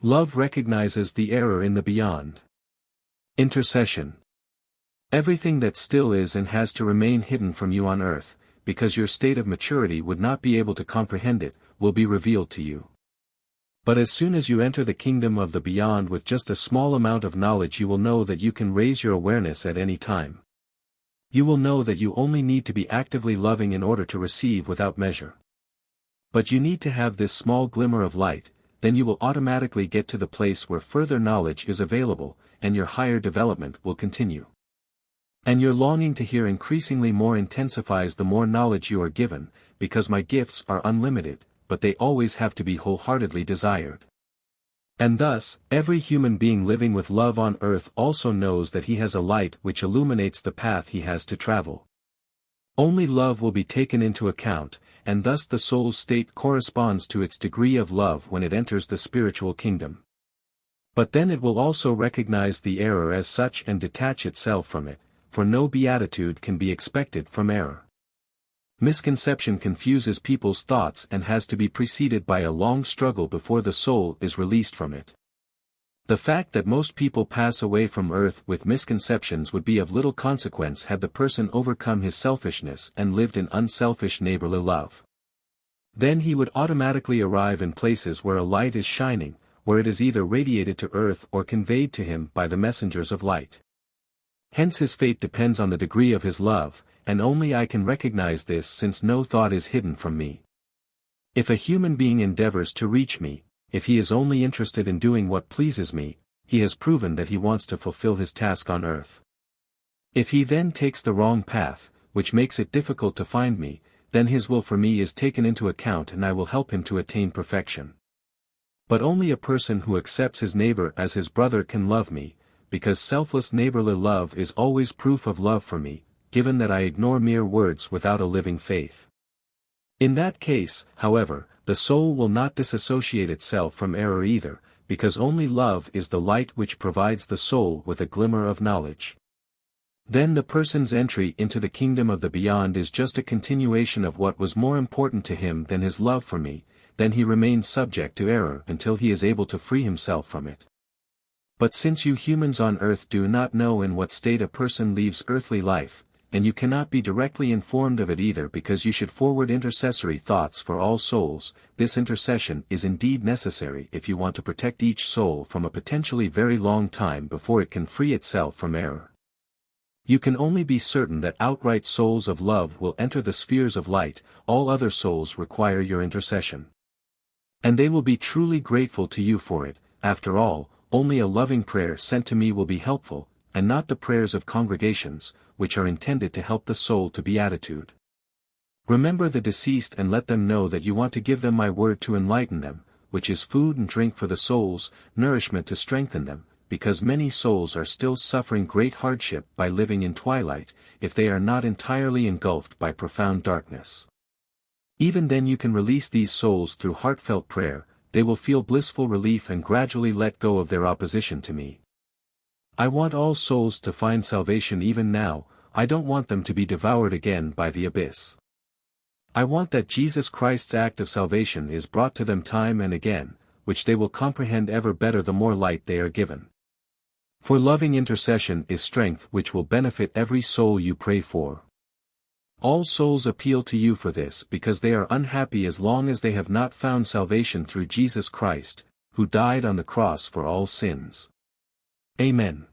Love recognizes the error in the beyond. Intercession. Everything that still is and has to remain hidden from you on earth, because your state of maturity would not be able to comprehend it, will be revealed to you. But as soon as you enter the kingdom of the beyond with just a small amount of knowledge, you will know that you can raise your awareness at any time. You will know that you only need to be actively loving in order to receive without measure. But you need to have this small glimmer of light, then you will automatically get to the place where further knowledge is available, and your higher development will continue. And your longing to hear increasingly more intensifies the more knowledge you are given, because my gifts are unlimited, but they always have to be wholeheartedly desired. And thus, every human being living with love on earth also knows that he has a light which illuminates the path he has to travel. Only love will be taken into account, and thus the soul's state corresponds to its degree of love when it enters the spiritual kingdom. But then it will also recognize the error as such and detach itself from it, for no beatitude can be expected from error. Misconception confuses people's thoughts and has to be preceded by a long struggle before the soul is released from it. The fact that most people pass away from earth with misconceptions would be of little consequence had the person overcome his selfishness and lived in unselfish neighborly love. Then he would automatically arrive in places where a light is shining, where it is either radiated to earth or conveyed to him by the messengers of light. Hence his fate depends on the degree of his love, and only I can recognize this since no thought is hidden from me. If a human being endeavors to reach me, if he is only interested in doing what pleases me, he has proven that he wants to fulfill his task on earth. If he then takes the wrong path, which makes it difficult to find me, then his will for me is taken into account and I will help him to attain perfection. But only a person who accepts his neighbor as his brother can love me, because selfless neighborly love is always proof of love for me, given that I ignore mere words without a living faith. In that case, however, the soul will not disassociate itself from error either, because only love is the light which provides the soul with a glimmer of knowledge. Then the person's entry into the kingdom of the beyond is just a continuation of what was more important to him than his love for me, then he remains subject to error until he is able to free himself from it. But since you humans on earth do not know in what state a person leaves earthly life, and you cannot be directly informed of it either because you should forward intercessory thoughts for all souls, this intercession is indeed necessary if you want to protect each soul from a potentially very long time before it can free itself from error. You can only be certain that outright souls of love will enter the spheres of light, all other souls require your intercession. And they will be truly grateful to you for it. After all, only a loving prayer sent to me will be helpful, and not the prayers of congregations, which are intended to help the soul to beatitude. Remember the deceased and let them know that you want to give them my word to enlighten them, which is food and drink for the souls, nourishment to strengthen them, because many souls are still suffering great hardship by living in twilight, if they are not entirely engulfed by profound darkness. Even then you can release these souls through heartfelt prayer, they will feel blissful relief and gradually let go of their opposition to me. I want all souls to find salvation even now, I don't want them to be devoured again by the abyss. I want that Jesus Christ's act of salvation is brought to them time and again, which they will comprehend ever better the more light they are given. For loving intercession is strength which will benefit every soul you pray for. All souls appeal to you for this because they are unhappy as long as they have not found salvation through Jesus Christ, who died on the cross for all sins. Amen.